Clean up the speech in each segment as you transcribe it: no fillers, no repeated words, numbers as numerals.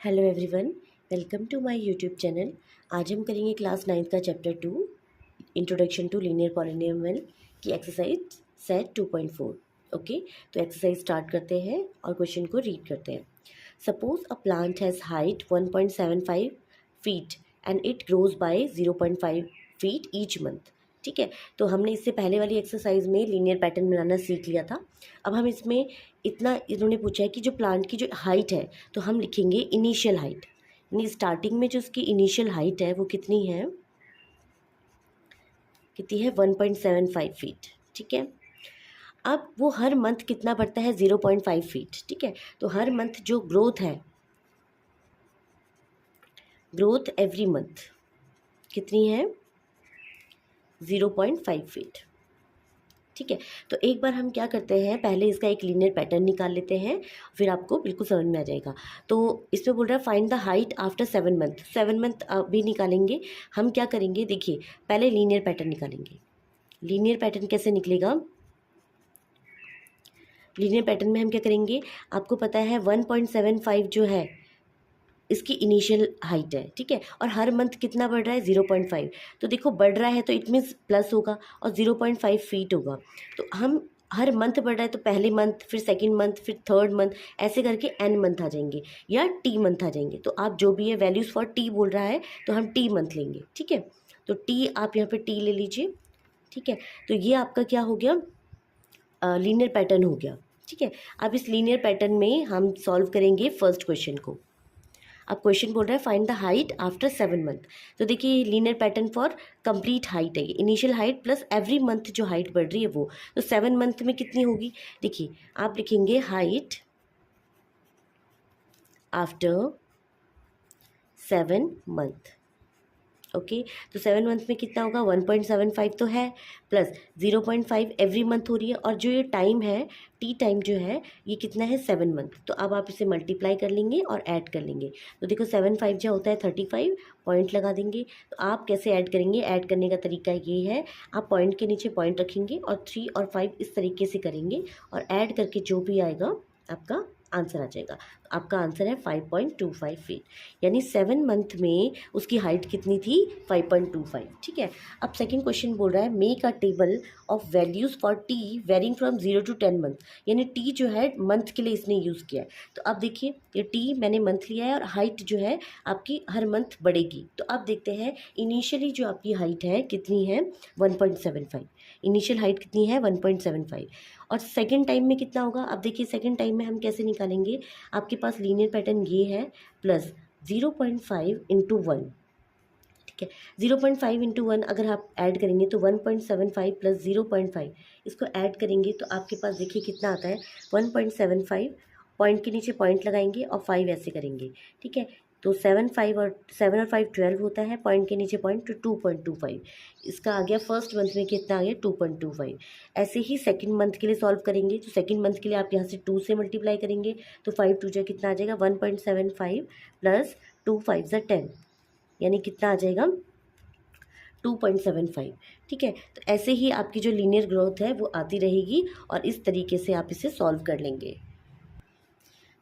Hello everyone, welcome to my YouTube channel. आज हम करेंगे क्लास 9 का chapter 2 introduction to linear polynomial की एक्सरसाइज सेट 2.4। ओके, तो एक्सरसाइज स्टार्ट करते हैं और क्वेश्चन को रीड करते हैं। Suppose a plant has height 1.75 feet and it grows by 0.5 feet each month. ठीक है, तो हमने इससे पहले वाली एक्सरसाइज में लीनियर पैटर्न बनाना सीख लिया था। अब हम इसमें इतना इन्होंने पूछा है कि जो प्लांट की जो हाइट है, तो हम लिखेंगे इनिशियल हाइट, यानी स्टार्टिंग में जो उसकी इनिशियल हाइट है वो कितनी है 1.75 फीट। ठीक है, अब वो हर मंथ कितना बढ़ता है 0.5 फीट। ठीक है, तो हर मंथ जो ग्रोथ है, ग्रोथ एवरी मंथ कितनी है 0.5 फीट। ठीक है, तो एक बार हम क्या करते हैं, पहले इसका एक लीनियर पैटर्न निकाल लेते हैं, फिर आपको बिल्कुल समझ में आ जाएगा। तो इसमें बोल रहा है find the height after 7 month. 7 month भी निकालेंगे। हम क्या करेंगे, देखिए पहले लीनियर पैटर्न निकालेंगे। लीनियर पैटर्न कैसे निकलेगा, लीनियर पैटर्न में हम क्या करेंगे, आपको पता है 1.75 जो है इसकी इनिशियल हाइट है। ठीक है, और हर मंथ कितना बढ़ रहा है 0.5। तो देखो बढ़ रहा है तो इट मीन्स प्लस होगा और 0.5 फीट होगा। तो हम हर मंथ बढ़ रहा है तो पहले मंथ, फिर सेकंड मंथ, फिर थर्ड मंथ, ऐसे करके एन मंथ आ जाएंगे या टी मंथ आ जाएंगे। तो आप जो भी है वैल्यूज़ फॉर टी बोल रहा है तो हम टी मंथ लेंगे। ठीक है, तो टी आप यहाँ पे टी ले लीजिए। ठीक है, तो ये आपका क्या हो गया, लीनियर पैटर्न हो गया। ठीक है, अब इस लीनियर पैटर्न में हम सॉल्व करेंगे फर्स्ट क्वेश्चन को। अब क्वेश्चन बोल रहा है find the height after 7 month. तो देखिए linear pattern for complete height है, initial height plus every month जो हाइट बढ़ रही है वो। तो 7 मंथ में कितनी होगी, देखिए आप लिखेंगे हाइट आफ्टर 7 मंथ। ओके, तो 7 मंथ में कितना होगा 1.75 तो है, प्लस 0.5 एवरी मंथ हो रही है, और जो ये टाइम है टी टाइम जो है ये कितना है 7 मंथ। तो अब आप इसे मल्टीप्लाई कर लेंगे और ऐड कर लेंगे। तो देखो 7 5 जो होता है 35, पॉइंट लगा देंगे। तो आप कैसे ऐड करेंगे, ऐड करने का तरीका ये है, आप पॉइंट के नीचे पॉइंट रखेंगे और 3 और 5 इस तरीके से करेंगे और ऐड करके जो भी आएगा आपका आंसर आ जाएगा। तो आपका आंसर है 5.25 फीट, यानी 7 मंथ में उसकी हाइट कितनी थी 5.25। ठीक है, अब सेकंड क्वेश्चन बोल रहा है make a table of values for t varying from 0 to 10 month, यानी टी जो है मंथ के लिए इसने यूज़ किया है। तो अब देखिए ये टी मैंने मंथ लिया है और हाइट जो है आपकी हर मंथ बढ़ेगी। तो अब देखते हैं इनिशियली जो आपकी हाइट है कितनी है 1.75, इनिशियल हाइट कितनी है 1.75, और सेकेंड टाइम में कितना होगा। अब देखिए सेकेंड टाइम में हम कैसे निकालेंगे, आपके पास लीनियर पैटर्न ये है प्लस 0.5 इंटू 1। ठीक है, 0.5 इंटू 1 अगर आप ऐड करेंगे तो 1.75 प्लस 0.5 इसको ऐड करेंगे तो आपके पास देखिए कितना आता है 1.75, पॉइंट के नीचे पॉइंट लगाएंगे और 5 ऐसे करेंगे। ठीक है, तो 7 और 5 12 होता है, पॉइंट के नीचे पॉइंट तो 2.25, इसका आ गया फर्स्ट मंथ में कितना आ गया 2.25। ऐसे ही सेकंड मंथ के लिए सॉल्व करेंगे तो सेकंड मंथ के लिए आप यहाँ से 2 से मल्टीप्लाई करेंगे तो 5 2 जा कितना आ जाएगा 1.75 प्लस 2 5 जा 10, यानी कितना आ जाएगा 2.75। ठीक है, तो ऐसे ही आपकी जो लीनियर ग्रोथ है वो आती रहेगी और इस तरीके से आप इसे सॉल्व कर लेंगे।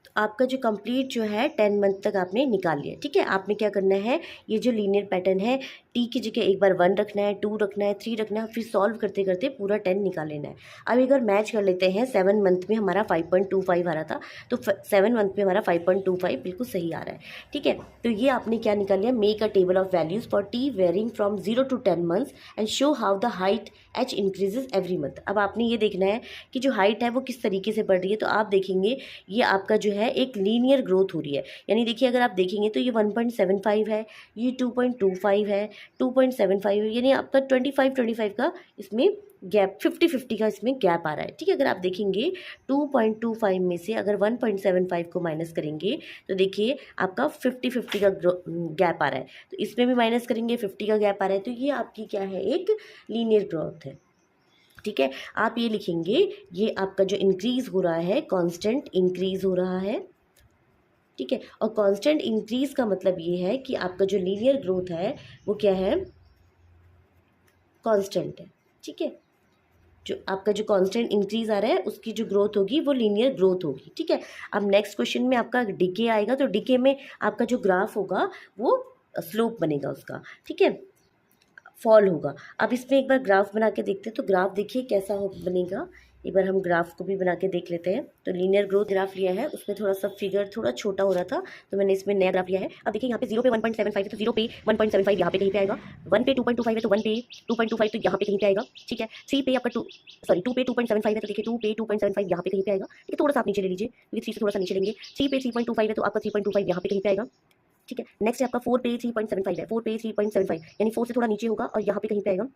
तो आपका जो कंप्लीट जो है 10 मंथ तक आपने निकाल लिया। ठीक है, आपने क्या करना है, ये जो लीनियर पैटर्न है टी की जगह एक बार 1 रखना है, 2 रखना है, 3 रखना है, फिर सॉल्व करते करते पूरा 10 निकाल लेना है। अब एक बार मैच कर लेते हैं, 7 मंथ में हमारा 5.25 आ रहा था, तो 7 मंथ में हमारा 5.25 बिल्कुल सही आ रहा है। ठीक है, तो ये आपने क्या निकाल लिया, make a table of values for t varying from 0 to 10 months and show how the height h increases every month. अब आपने ये देखना है कि जो हाइट है वो किस तरीके से बढ़ रही है। तो आप देखेंगे ये आपका जो है एक लीनियर ग्रोथ हो रही है, यानी देखिए अगर आप देखेंगे तो ये 1.75 है, ये 2.25 है, 2.75 है, यानी आपका 25 का इसमें गैप 50-50 का इसमें गैप आ रहा है। ठीक है, अगर आप देखेंगे 2.25 में से अगर 1.75 को माइनस करेंगे तो देखिए आपका 50-50 का गैप आ रहा है, तो इसमें भी माइनस करेंगे 50 का गैप आ रहा है। तो ये आपकी क्या है, एक लीनियर ग्रोथ है। ठीक है, आप ये लिखेंगे ये आपका जो इंक्रीज हो रहा है कांस्टेंट इंक्रीज हो रहा है। ठीक है, और कांस्टेंट इंक्रीज का मतलब ये है कि आपका जो लीनियर ग्रोथ है वो क्या है, कांस्टेंट है। ठीक है, जो आपका जो कांस्टेंट इंक्रीज आ रहा है उसकी जो ग्रोथ होगी वो लीनियर ग्रोथ होगी, ठीक है। अब नेक्स्ट क्वेश्चन में आपका डिके आएगा, तो डिके में आपका जो ग्राफ होगा वो स्लोप बनेगा उसका, ठीक है, फॉल होगा। अब इसमें एक बार ग्राफ बना के देखते हैं, तो ग्राफ देखिए कैसा बनेगा। एक बार हम ग्राफ को भी बना के देख लेते हैं। तो लीनियर ग्रोथ ग्राफ लिया है, उसमें थोड़ा सा फिगर थोड़ा छोटा हो रहा था, तो मैंने इसमें नया ग्राफ लिया है। अब देखिए यहाँ पे 0 पे 1.75 है, तो 0 पे 1.75 यहाँ पे कहीं पे आएगा। 1 पे 2.25 है, तो 1 पे 2.25 तो यहाँ पे कहीं पे आएगा, ठीक है। 3 पे आपका 2 पे 2.75 है, तो देखिए 2 पे 2.75 यहाँ पे कहीं पे आएगा, ठीक है। थोड़ा सा आप नीचे ले लीजिए, क्योंकि 3 से थोड़ा सा नीचे लेंगे। 3 पे 3.25 है, तो आपका 3.25 यहाँ पे कहीं पे आएगा, ठीक है। नेक्स्ट है आपका 4 पे 3.75 है, 4 पे 3.75 यानी 4 से थोड़ा नीचे होगा और यहाँ पे कहीं पे आएगा,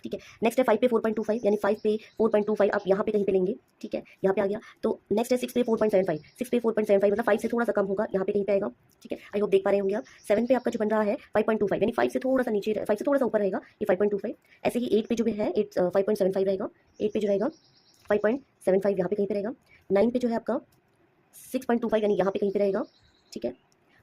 ठीक है। नेक्स्ट है 5 पे 4.25 यानी 5 पे 4.25 आप यहाँ पे कहीं पे लेंगे, ठीक है, यहाँ पे आ गया। तो नेक्स्ट है 6 पे 4.75, 6 पे 4.75 मतलब 5 से थोड़ा सा कम होगा, यहाँ पे कहीं पे आएगा, ठीक है। आई होप देख पा रहे होंगे आप। 7 पे आपका जो बन रहा है 5.25 यानी 5 से थोड़ा सा नीचे, 5 से थोड़ा सा ऊपर रहेगा, ये 5.25। ऐसे ही 8 पे जो भी है 5.75 रहेगा, 8 पे जो रहेगा 5.75 यहाँ पे कहीं पे रहेगा। 9 पे जो है आपका 6.25 यानी यहाँ पे कहीं पे रहेगा, ठीक है।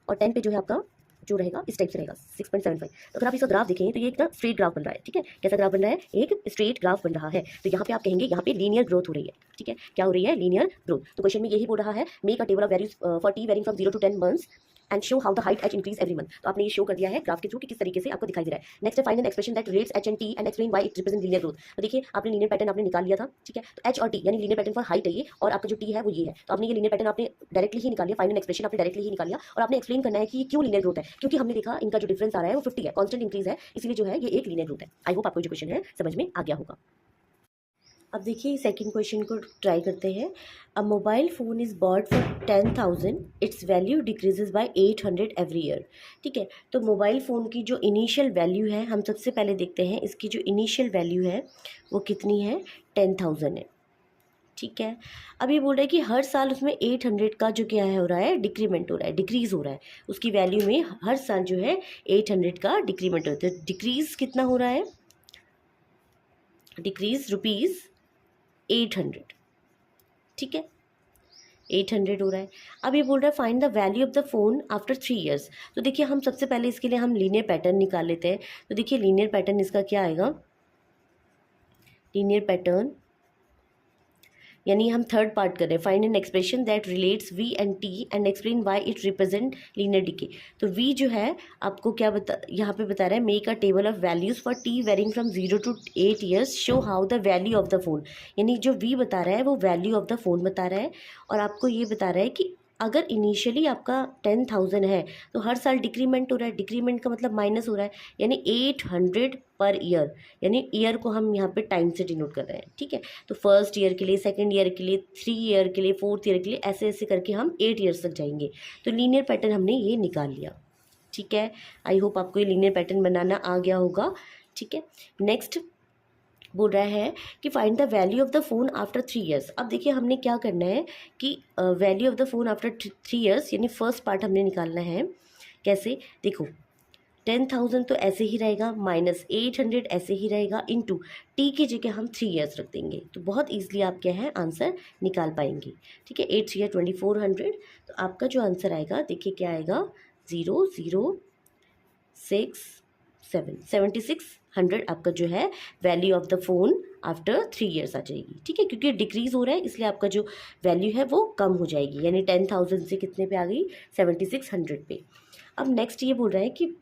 और 10 पे जो है आपका जो रहेगा इस टाइप से रहेगा 6.75। तो अगर आप इसका ग्राफ देखें तो ये एक स्ट्रेट ग्राफ बन रहा है, ठीक है। कैसा ग्राफ बन रहा है? एक स्ट्रेट ग्राफ बन रहा है। तो यहाँ पे आप कहेंगे यहाँ पे लीनियर ग्रोथ हो रही है, ठीक है। क्या हो रही है? Linear growth. तो क्वेश्चन में यही बोल रहा है, make a table of values for t varying from 0 to 10 months and show how the height h increase every month. तो आपने ये शो कर दिया है ग्राफ के थ्रू कि किस तरीके से आपको दिखाई दे रहा है। नेक्स्ट है find an expression that relates H and t and explain why it represent linear growth. तो देखिए आपने लीनियर पैटर्न आपने निकाल लिया था, ठीक है। तो एच और टी यानी लीनियर पैटर्न फॉर हाइट है ये, और आपका जो टी है वो ये है। तो आपने ये लीनियर पैटर्न आपने डायरेक्टली ही निकाल लिया, फाइंड एन एक्सप्रेशन आपने डायरेक्टली ही निकाल लिया, और आपने एक्सप्लेन करना है कि ये क्यों लीनियर ग्रोथ है। क्योंकि हमने देखा इनका जो डिफरेंस आ रहा है वो 50 है, कांस्टेंट इंक्रीज है, इसलिए जो है ये एक लीनियर ग्रोथ है। आई होप आपको जो क्वेश्चन है समझ में आ गया होगा। अब देखिए सेकंड क्वेश्चन को ट्राई करते हैं। A mobile phone is bought for 10,000, its value decreases by 800 every year, ठीक है। तो मोबाइल फ़ोन की जो इनिशियल वैल्यू है, हम सबसे पहले देखते हैं इसकी जो इनिशियल वैल्यू है वो कितनी है, 10,000 है, ठीक है। अब ये बोल रहा है कि हर साल उसमें 800 का जो क्या है हो रहा है, डिक्रीमेंट हो रहा है, डिक्रीज़ हो रहा है। उसकी वैल्यू में हर साल जो है 800 का डिक्रीमेंट होता है। डिक्रीज़ कितना हो रहा है? डिक्रीज़ रुपीज़ 800, ठीक है, 800 हो रहा है। अब ये बोल रहा है find the value of the phone after 3 years. तो देखिए हम सबसे पहले इसके लिए हम लीनियर पैटर्न निकाल लेते हैं। तो देखिए लीनियर पैटर्न इसका क्या आएगा, लीनियर पैटर्न यानी हम थर्ड पार्ट कर रहे हैं, find an expression that relates v and t and explain why it represent linear decay. तो वी जो है आपको क्या यहाँ पे बता रहा है, make a table of values for t varying from 0 to 8 years, show how the value of the phone. यानी जो वी बता रहा है वो वैल्यू ऑफ द फोन बता रहा है, और आपको ये बता रहा है कि अगर इनिशियली आपका 10,000 है तो हर साल डिक्रीमेंट हो रहा है, डिक्रीमेंट का मतलब माइनस हो रहा है, यानी 800 पर ईयर, यानी ईयर को हम यहाँ पे टाइम से डिनोट कर रहे हैं, ठीक है। तो फर्स्ट ईयर के लिए, सेकंड ईयर के लिए, 3 ईयर के लिए, 4th ईयर के लिए, ऐसे ऐसे करके हम 8 ईयर्स तक जाएंगे। तो लीनियर पैटर्न हमने ये निकाल लिया, ठीक है। आई होप आपको ये लीनियर पैटर्न बनाना आ गया होगा, ठीक है। नेक्स्ट बोल रहा है कि find the value of the phone after 3 years. अब देखिए हमने क्या करना है कि value of the phone after 3 years यानी फर्स्ट पार्ट हमने निकालना है। कैसे? देखो 10,000 तो ऐसे ही रहेगा, माइनस 800 ऐसे ही रहेगा, इनटू टी की जगह हम 3 ईयर्स रख देंगे, तो बहुत ईजिली आप क्या है आंसर निकाल पाएंगे, ठीक है। 8 ईयर 2400, तो आपका जो आंसर आएगा देखिए क्या आएगा, 76,100 आपका जो है value of the phone after 3 years आ जाएगी, ठीक है। क्योंकि डिक्रीज़ हो रहा है इसलिए आपका जो वैल्यू है वो कम हो जाएगी, यानी 10,000 से कितने पे आ गई, 7600 पे। अब नेक्स्ट ये बोल रहा है कि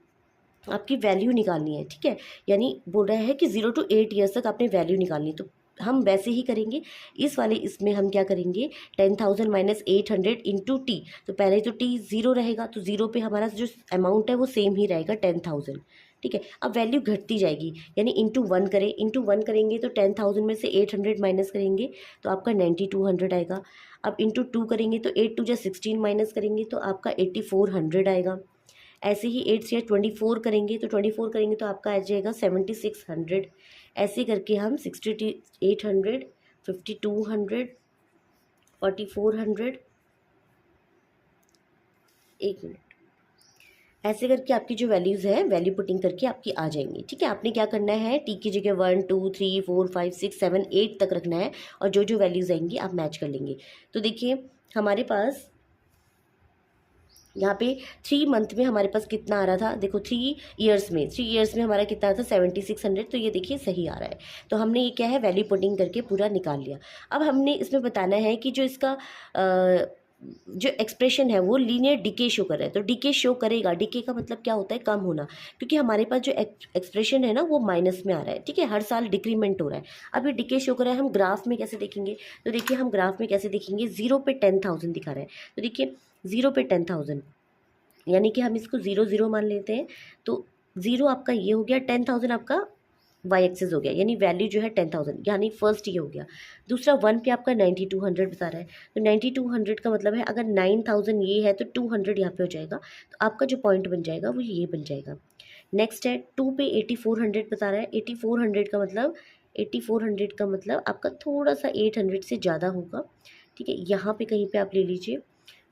आपकी वैल्यू निकालनी है, ठीक है। यानी बोल रहा है कि 0 to 8 ईयर्स तक आपने वैल्यू निकालनी है, तो हम वैसे ही करेंगे। इस वाले इसमें हम क्या करेंगे, 10,000 माइनस 800 इंटू टी। तो पहले तो टी 0 रहेगा, तो 0 पे हमारा जो अमाउंट है वो सेम ही रहेगा 10,000, ठीक है। अब वैल्यू घटती जाएगी, यानी इंटू 1 करें, इंटू 1 करेंगे तो 10,000 में से 800 माइनस करेंगे तो आपका 9200 आएगा। अब इंटू 2 करेंगे तो 8 2 जा 16 माइनस करेंगे तो आपका 8400 आएगा। ऐसे ही 8 से 24 करेंगे तो 24 करेंगे तो आपका आ जाएगा 7600। ऐसे करके हम 6800, 5200, 4400, एक मिनट, ऐसे करके आपकी जो वैल्यूज़ है वैल्यू पुटिंग करके आपकी आ जाएंगी, ठीक है। आपने क्या करना है, टी की जगह 1 2 3 4 5 6 7 8 तक रखना है, और जो जो वैल्यूज़ आएंगी आप मैच कर लेंगे। तो देखिए हमारे पास यहाँ पे 3 मंथ में हमारे पास कितना आ रहा था, देखो 3 ईयर्स में हमारा कितना आ रहा था 7600, तो ये देखिए सही आ रहा है। तो हमने ये क्या है वैल्यू पुटिंग करके पूरा निकाल लिया। अब हमने इसमें बताना है कि जो इसका जो एक्सप्रेशन है वो लीनियर डिके शो कर रहा है। तो डिके शो करेगा, डिके का मतलब क्या होता है, कम होना, क्योंकि हमारे पास जो एक्सप्रेशन है ना वो माइनस में आ रहा है, ठीक है, हर साल डिक्रीमेंट हो रहा है। अब ये डिके शो कर रहा है, हम ग्राफ में कैसे देखेंगे, तो देखिए हम ग्राफ में कैसे देखेंगे, 0 पे 10,000 दिखा रहा है, तो देखिए 0 पे 10,000 यानी कि हम इसको 0 0 मान लेते हैं। तो 0 आपका ये हो गया, 10,000 आपका वाई एक्सेस हो गया, यानी वैल्यू जो है 10,000, यानी फर्स्ट ये हो गया। दूसरा 1 पे आपका 9200 बता रहा है, तो 9200 का मतलब है अगर 9000 ये है तो 200 यहाँ पे हो जाएगा, तो आपका जो पॉइंट बन जाएगा वो ये बन जाएगा। नेक्स्ट है 2 पे 8400 बता रहा है, 8400 का मतलब आपका थोड़ा सा 800 से ज़्यादा होगा, ठीक है, यहाँ पे कहीं पे आप ले लीजिए,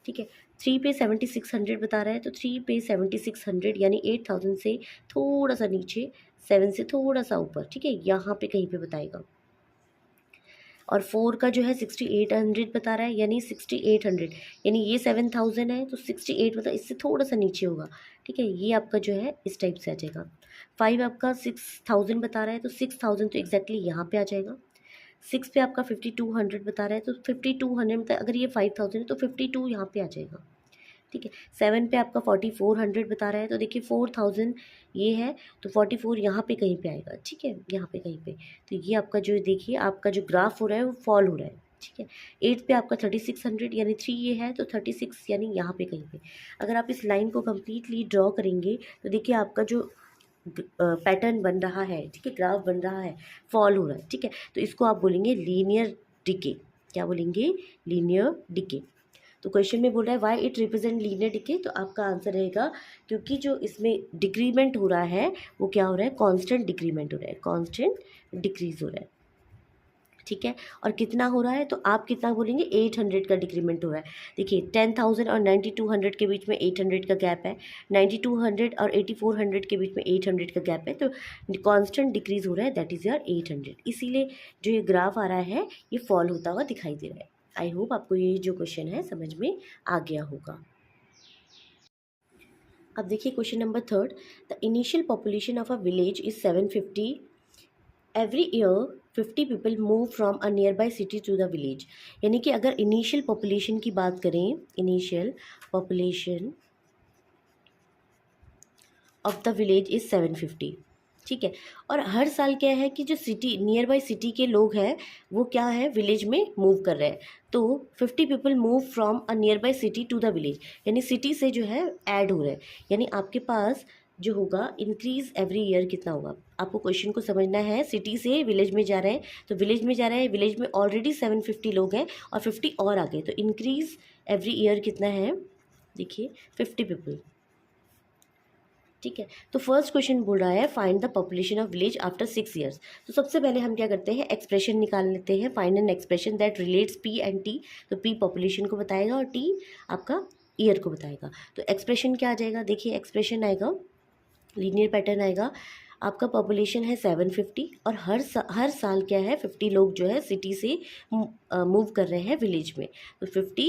ठीक है। 3 पे 7600 बता रहा है, तो 3 पे 7600 यानी 8000 से थोड़ा सा नीचे, 7 से थोड़ा सा ऊपर, ठीक है, यहाँ पे कहीं पे बताएगा। और 4 का जो है 6800 बता रहा है, यानी 6800 यानी ये 7000 है, तो 68 मतलब इससे थोड़ा सा नीचे होगा, ठीक है, ये आपका जो है इस टाइप से आ जाएगा। 5 आपका 6000 बता रहा है, तो 6000 तो एग्जैक्टली यहाँ पे आ जाएगा। 6 पे आपका 5200 बता रहा है, तो 5200 मतलब अगर ये 5000 है तो 52 यहाँ पे आ जाएगा, ठीक है। 7 पे आपका 4400 बता रहा है, तो देखिए 4000 ये है, तो 44 यहाँ पे कहीं पे आएगा, ठीक है, यहाँ पे कहीं पे। तो ये आपका जो देखिए आपका जो ग्राफ हो रहा है वो फॉल हो रहा है, ठीक है। 8 पे आपका 3600 यानी 3 ये है, तो 36 यानी यहाँ पे कहीं पे। अगर आप इस लाइन को कम्प्लीटली ड्रॉ करेंगे तो देखिए आपका जो पैटर्न बन रहा है, ठीक है, ग्राफ बन रहा है, फॉल हो रहा है, ठीक है, तो इसको आप बोलेंगे लीनियर डिके। क्या बोलेंगे, लीनियर डिके। तो क्वेश्चन में बोल रहा है why it represent linear decay, तो आपका आंसर रहेगा क्योंकि जो इसमें डिक्रीमेंट हो रहा है वो क्या हो रहा है, कांस्टेंट डिक्रीमेंट हो रहा है, कांस्टेंट डिक्रीज हो रहा है, ठीक है। और कितना हो रहा है, तो आप कितना बोलेंगे, 800 का डिक्रीमेंट हो रहा है। देखिए 10,000 और 9200 के बीच में 800 का गैप है, 9200 और 8400 के बीच में 800 का गैप है, तो कांस्टेंट डिक्रीज हो रहा है, दैट इज़ योर 800। इसीलिए जो ये ग्राफ आ रहा है ये फॉल होता हुआ दिखाई दे रहा है। आई होप आपको ये जो क्वेश्चन है समझ में आ गया होगा। अब देखिए question number 3, the initial population of a village is 750। Every year 50 people move from a nearby city to the village. यानी कि अगर इनिशियल पॉपुलेशन की बात करें, initial population of the village is 750, ठीक है। और हर साल क्या है कि जो सिटी नियर बाई सिटी के लोग हैं वो क्या है विलेज में मूव कर रहे हैं, तो 50 people move from a nearby city to the village, यानी सिटी से जो है ऐड हो रहा है, यानी आपके पास जो होगा इंक्रीज एवरी ईयर कितना होगा। आपको क्वेश्चन को समझना है, सिटी से विलेज में जा रहे हैं, तो विलेज में जा रहे हैं, विलेज में ऑलरेडी 750 लोग हैं और 50 और आ गए, तो इंक्रीज एवरी ईयर कितना है, देखिए 50 पीपल, ठीक है। तो फर्स्ट क्वेश्चन बोल रहा है find the population of village after 6 years. तो सबसे पहले हम क्या करते हैं, एक्सप्रेशन निकाल लेते हैं, find an expression that relates P and T. तो पी पॉपुलेशन को बताएगा और टी आपका ईयर को बताएगा। तो एक्सप्रेशन क्या आ जाएगा, देखिए एक्सप्रेशन आएगा, लीनियर पैटर्न आएगा, आपका पॉपुलेशन है 750 और हर साल क्या है 50 लोग जो है सिटी से मूव कर रहे हैं विलेज में, तो 50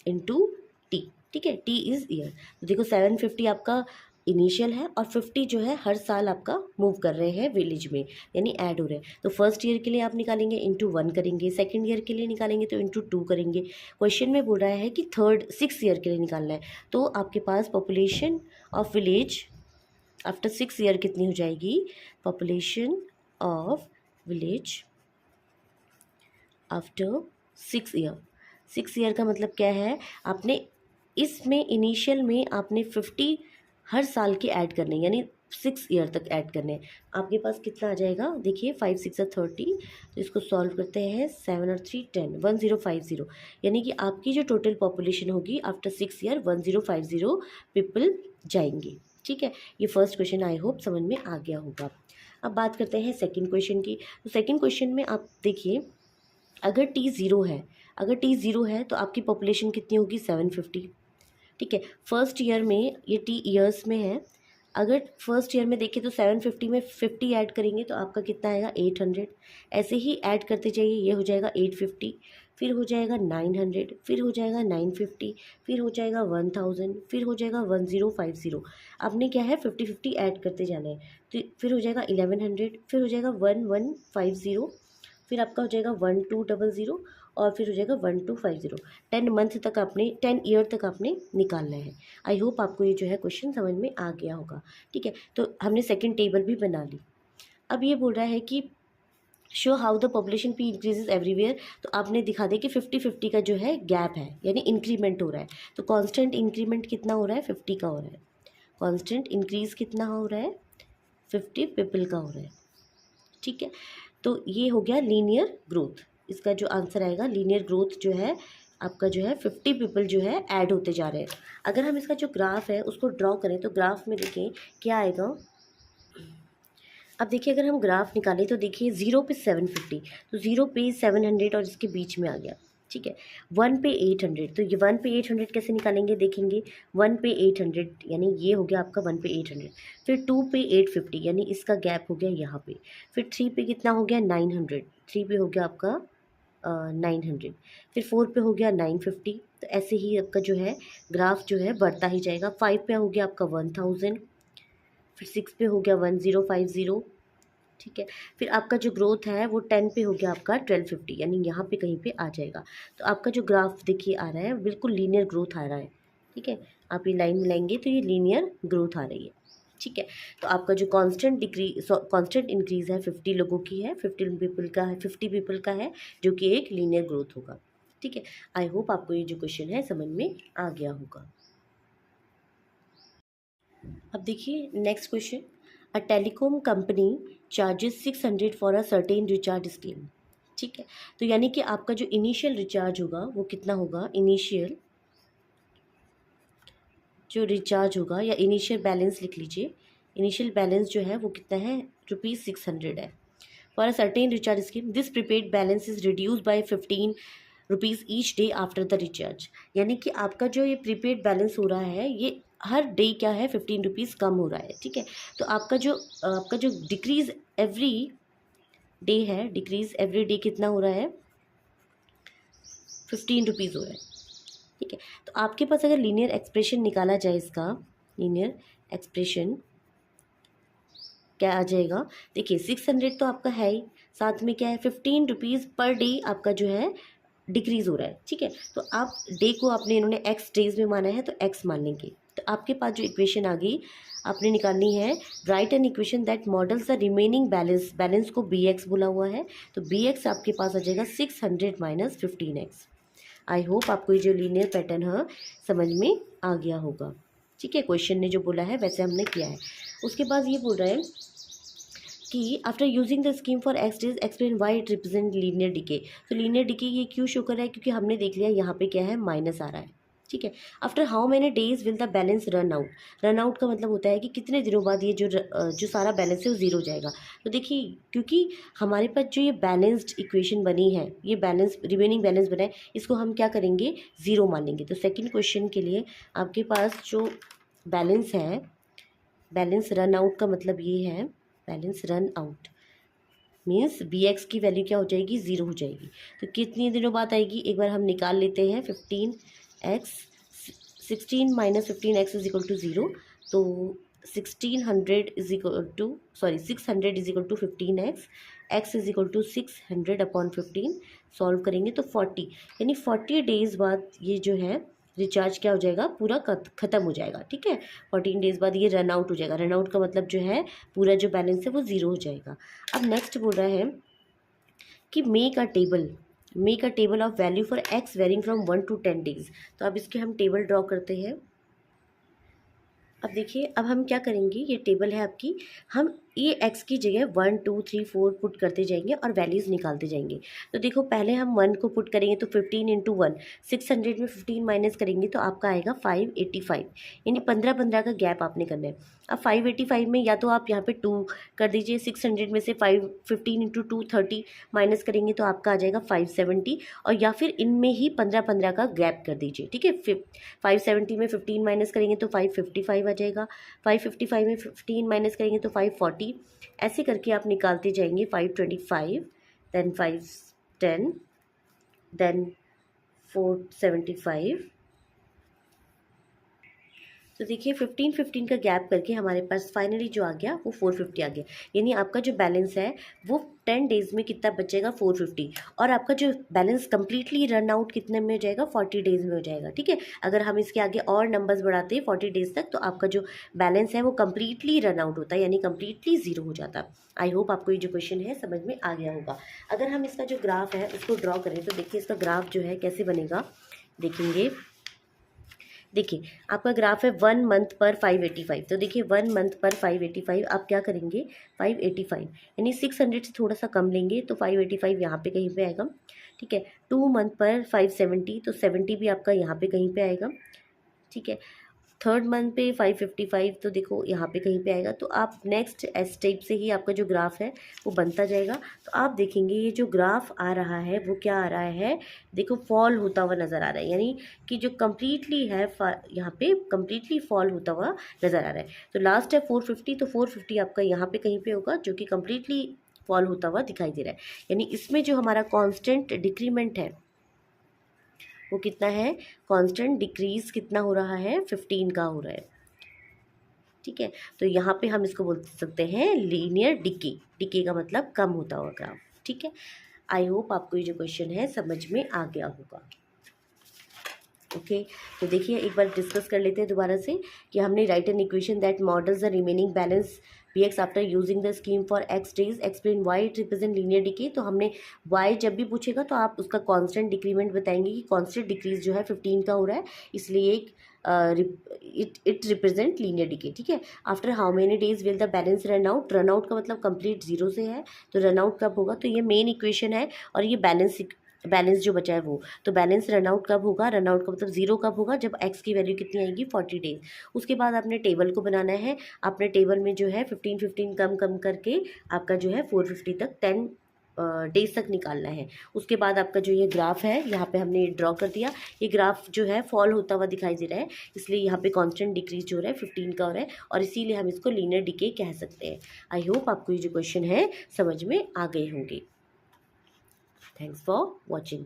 इंटू टी, ठीक है, टी इज़ ईयर। तो देखो 750 आपका इनिशियल है और 50 जो है हर साल आपका मूव कर रहे हैं विलेज में, यानी ऐड हो रहे हैं। तो फर्स्ट ईयर के लिए आप निकालेंगे इंटू 1 करेंगे, सेकंड ईयर के लिए निकालेंगे तो इंटू 2 करेंगे। क्वेश्चन में बोल रहा है कि 6 ईयर के लिए निकालना है, तो आपके पास population of village after 6 year कितनी हो जाएगी, population of village after 6 year. 6 year का मतलब क्या है, आपने इसमें इनिशियल में आपने 50 हर साल के ऐड करने, यानी 6 ईयर तक ऐड करने। आपके पास कितना आ जाएगा, देखिए 5 6 30, तो इसको सॉल्व करते हैं, 7 और 3 10, 1050, यानी कि आपकी जो टोटल पॉपुलेशन होगी आफ्टर 6 ईयर 1050 पीपल जाएंगे, ठीक है। ये फर्स्ट क्वेश्चन आई होप समझ में आ गया होगा। अब बात करते हैं सेकंड क्वेश्चन की। तो सेकंड क्वेश्चन में आप देखिए, अगर टी ज़ीरो है, अगर टी ज़ीरो है तो आपकी पॉपुलेशन कितनी होगी, 750, ठीक है। फर्स्ट ईयर में ये टी ईयर्स में है, अगर फर्स्ट ईयर में देखें तो 750 में 50 ऐड करेंगे तो आपका कितना आएगा, 800। ऐसे ही ऐड करते जाइए, ये हो जाएगा 850, फिर हो जाएगा 900, फिर हो जाएगा 950, फिर हो जाएगा 1000, फिर हो जाएगा 1050। आपने क्या है 50-50 ऐड करते जाना है। तो फिर हो जाएगा 1100, फिर हो जाएगा 1150, फिर आपका हो जाएगा 1200 और फिर हो जाएगा 1250। 10 मंथ तक आपने 10 ईयर तक आपने निकालना है। आई होप आपको ये जो है क्वेश्चन समझ में आ गया होगा। ठीक है, तो हमने सेकेंड टेबल भी बना ली। अब ये बोल रहा है कि show how the population P increases everywhere. तो आपने दिखा दिया कि 50-50 का जो है गैप है, यानी इंक्रीमेंट हो रहा है। तो कांस्टेंट इंक्रीमेंट कितना हो रहा है, 50 का हो रहा है। कांस्टेंट इंक्रीज कितना हो रहा है, 50 पीपल का हो रहा है। ठीक है, तो ये हो गया लीनियर ग्रोथ। इसका जो आंसर आएगा लीनियर ग्रोथ जो है आपका जो है 50 पीपल जो है ऐड होते जा रहे हैं। अगर हम इसका जो ग्राफ है उसको ड्रॉ करें तो ग्राफ में देखें क्या आएगा। अब देखिए अगर हम ग्राफ निकालें तो देखिए 0 पे 750, तो 0 पे 700 और इसके बीच में आ गया। ठीक है, 1 पे 800, तो ये 1 पे 800 कैसे निकालेंगे देखेंगे। 1 पे 800 यानी ये हो गया आपका 1 पे 800। फिर 2 पे 850 यानी इसका गैप हो गया यहाँ पे। फिर 3 पे कितना हो गया 900, 3 पे हो गया आपका 900। फिर 4 पे हो गया 950। तो ऐसे ही आपका जो है ग्राफ जो है बढ़ता ही जाएगा। 5 पे हो गया आपका 1000, फिर 6 पे हो गया 1050। ठीक है, फिर आपका जो ग्रोथ है वो 10 पे हो गया आपका 1250, यानी यहाँ पे कहीं पे आ जाएगा। तो आपका जो ग्राफ देखिए आ रहा है बिल्कुल लीनियर ग्रोथ आ रहा है। ठीक है, आप ये लाइन मिलाएंगे तो ये लीनियर ग्रोथ आ रही है। ठीक है, तो आपका जो कांस्टेंट इंक्रीज है 50 लोगों की है, 50 पीपल का है, 50 पीपल का है, जो कि एक लीनियर ग्रोथ होगा। ठीक है, आई होप आपको ये जो क्वेश्चन है समझ में आ गया होगा। अब देखिए next question, a telecom company charges 600 for a certain recharge scheme. ठीक है, तो यानी कि आपका जो इनिशियल रिचार्ज होगा वो कितना होगा, इनिशियल जो रिचार्ज होगा या इनिशियल बैलेंस लिख लीजिए। इनिशियल बैलेंस जो है वो कितना है, ₹600 है। For a certain recharge scheme this prepaid balance is reduce by 15 rupees each day after the recharge. यानी कि आपका जो ये प्रीपेड बैलेंस हो रहा है ये हर डे क्या है 15 रुपीज़ कम हो रहा है। ठीक है, तो आपका जो डिक्रीज एवरी डे है, डिक्रीज एवरी डे कितना हो रहा है, 15 रुपीज़ हो रहा है। ठीक है, तो आपके पास अगर लीनियर एक्सप्रेशन निकाला जाए, इसका लीनियर एक्सप्रेशन क्या आ जाएगा, देखिए 600 तो आपका है ही, साथ में क्या है 15 रुपीज़ पर डे आपका जो है डिक्रीज़ हो रहा है। ठीक है, तो आप डे को आपने इन्होंने एक्स डेज में माना है तो एक्स मान लेंगे। तो आपके पास जो इक्वेशन आ गई आपने निकालनी है, right an equation that models the remaining balance, balance को बी एक्स बोला हुआ है, तो बी एक्स आपके पास आ जाएगा 600 माइनस 15x। आई होप आपको ये जो लीनियर पैटर्न है समझ में आ गया होगा। ठीक है, क्वेश्चन ने जो बोला है वैसे हमने किया है। उसके बाद ये बोल रहा है कि after using the scheme for x days explain why it represent linear decay. तो लीनियर डिके ये क्यों शो कर रहा है, क्योंकि हमने देख लिया यहाँ पे क्या है माइनस आ रहा है। ठीक है, after how many days will the balance run out. Run out का मतलब होता है कि कितने दिनों बाद ये जो सारा बैलेंस है वो ज़ीरो हो जाएगा। तो देखिए क्योंकि हमारे पास जो ये बैलेंस्ड इक्वेशन बनी है, ये बैलेंस रिमेनिंग बैलेंस बना है, इसको हम क्या करेंगे ज़ीरो मानेंगे। तो सेकेंड क्वेश्चन के लिए आपके पास जो बैलेंस है, बैलेंस रन आउट का मतलब ये है, balance run out means B x की वैल्यू क्या हो जाएगी, ज़ीरो हो जाएगी। तो कितने दिनों बाद आएगी, एक बार हम निकाल लेते हैं। 15x 16 minus 15x is equal to zero, तो 1600 is equal to 600 is equal to 15x, x is equal to 600 upon 15। Solve करेंगे तो 40, यानी 40 डेज बाद ये जो है रिचार्ज क्या हो जाएगा, पूरा ख़त्म हो जाएगा। ठीक है, 14 डेज बाद ये रन आउट हो जाएगा। रन आउट का मतलब जो है पूरा जो बैलेंस है वो ज़ीरो हो जाएगा। अब नेक्स्ट बोल रहा है कि make a table of value for x varying from 1 to 10 days. तो अब इसके हम टेबल ड्रॉ करते हैं। अब देखिए अब हम क्या करेंगे, ये टेबल है आपकी, हम ये एक्स की जगह 1 2 3 4 पुट करते जाएंगे और वैल्यूज़ निकालते जाएंगे। तो देखो पहले हम 1 को पुट करेंगे तो 15 इंटू 1, 600 में 15 माइनस करेंगे तो आपका आएगा 585, यानी 15-15 का गैप आपने करना है। अब 585 में या तो आप यहाँ पे 2 कर दीजिए, 600 में से 15 इंटू 2 30 माइनस करेंगे तो आपका आ जाएगा 570, और या फिर इनमें ही 15-15 का गैप कर दीजिए। ठीक है, 570 में 15 माइनस करेंगे तो 555 आ जाएगा, 555 में 15 माइनस करेंगे तो 540, ऐसे करके आप निकालते जाएंगे। 525 देन 510 देन 475। तो देखिए 15-15 का गैप करके हमारे पास फाइनली जो आ गया वो 450 आ गया। यानी आपका जो बैलेंस है वो 10 डेज़ में कितना बचेगा, 450। और आपका जो बैलेंस कम्प्लीटली रन आउट कितने में हो जाएगा, 40 डेज़ में हो जाएगा। ठीक है, अगर हम इसके आगे और नंबर्स बढ़ाते हैं 40 डेज़ तक, तो आपका जो बैलेंस है वो कम्प्लीटली रन आउट होता है, यानी कम्प्लीटली ज़ीरो हो जाता है। आई होप आपको ये जो क्वेश्चन है समझ में आ गया होगा। अगर हम इसका जो ग्राफ है उसको ड्रॉ करें तो देखिए इसका ग्राफ जो है कैसे बनेगा, देखेंगे। देखिए आपका ग्राफ है 1 मंथ पर 585। तो देखिए 1 मंथ पर 585 आप क्या करेंगे, 585 यानी 600 से थोड़ा सा कम लेंगे तो 585 यहाँ पे कहीं पे आएगा। ठीक है, 2 मंथ पर 570 तो 70 भी आपका यहाँ पे कहीं पे आएगा। ठीक है, 3rd मंथ पे 555 तो देखो यहाँ पे कहीं पे आएगा। तो आप नेक्स्ट एस टाइप से ही आपका जो ग्राफ है वो बनता जाएगा। तो आप देखेंगे ये जो ग्राफ आ रहा है वो क्या आ रहा है, देखो फॉल होता हुआ नज़र आ रहा है, यानी कि जो कम्प्लीटली है यहाँ पे कम्प्लीटली फॉल होता हुआ नज़र आ रहा है। तो लास्ट है 450, तो 450 आपका यहाँ पे कहीं पे होगा जो कि कम्प्लीटली फॉल होता हुआ दिखाई दे रहा है। यानी इसमें जो हमारा कॉन्स्टेंट डिक्रीमेंट है वो कितना है, कांस्टेंट डिक्रीज कितना हो रहा है, 15 का हो रहा है। ठीक है, तो यहाँ पे हम इसको बोल सकते हैं लीनियर डिके। डिके का मतलब कम होता हुआ ग्राफ। ठीक है, आई होप आपको ये जो क्वेश्चन है समझ में आ गया होगा। ओके तो देखिए एक बार डिस्कस कर लेते हैं दोबारा से कि हमने right an equation that models the remaining balance px after using the scheme for x days, explain why it represent linear decay. तो हमने y जब भी पूछेगा तो आप उसका कांस्टेंट डिक्रीमेंट बताएंगे कि कांस्टेंट डिक्रीज जो है 15 का हो रहा है, इसलिए इट रिप्रेजेंट लीनियर डिके। ठीक है, after how many days will the balance run out, run out का मतलब कंप्लीट जीरो से है, तो रन आउट कब होगा, तो ये मेन इक्वेशन है और ये बैलेंस जो बचा है वो, तो बैलेंस रन आउट कब होगा, रन आउट का मतलब जीरो कब होगा, जब x की वैल्यू कितनी आएगी, 40 डेज। उसके बाद आपने टेबल को बनाना है, आपने टेबल में जो है 15-15 कम कम करके आपका जो है 450 तक 10 डेज तक निकालना है। उसके बाद आपका जो ये ग्राफ है यहाँ पे हमने ड्रॉ कर दिया, ये ग्राफ जो है फॉल होता हुआ दिखाई दे रहा है, इसलिए यहाँ पे कांस्टेंट डिक्रीज हो रहा है, 15 का हो रहा है, और इसीलिए हम इसको लीनियर डिके कह सकते हैं। आई होप आपको ये जो क्वेश्चन है समझ में आ गए होंगे। Thanks for watching.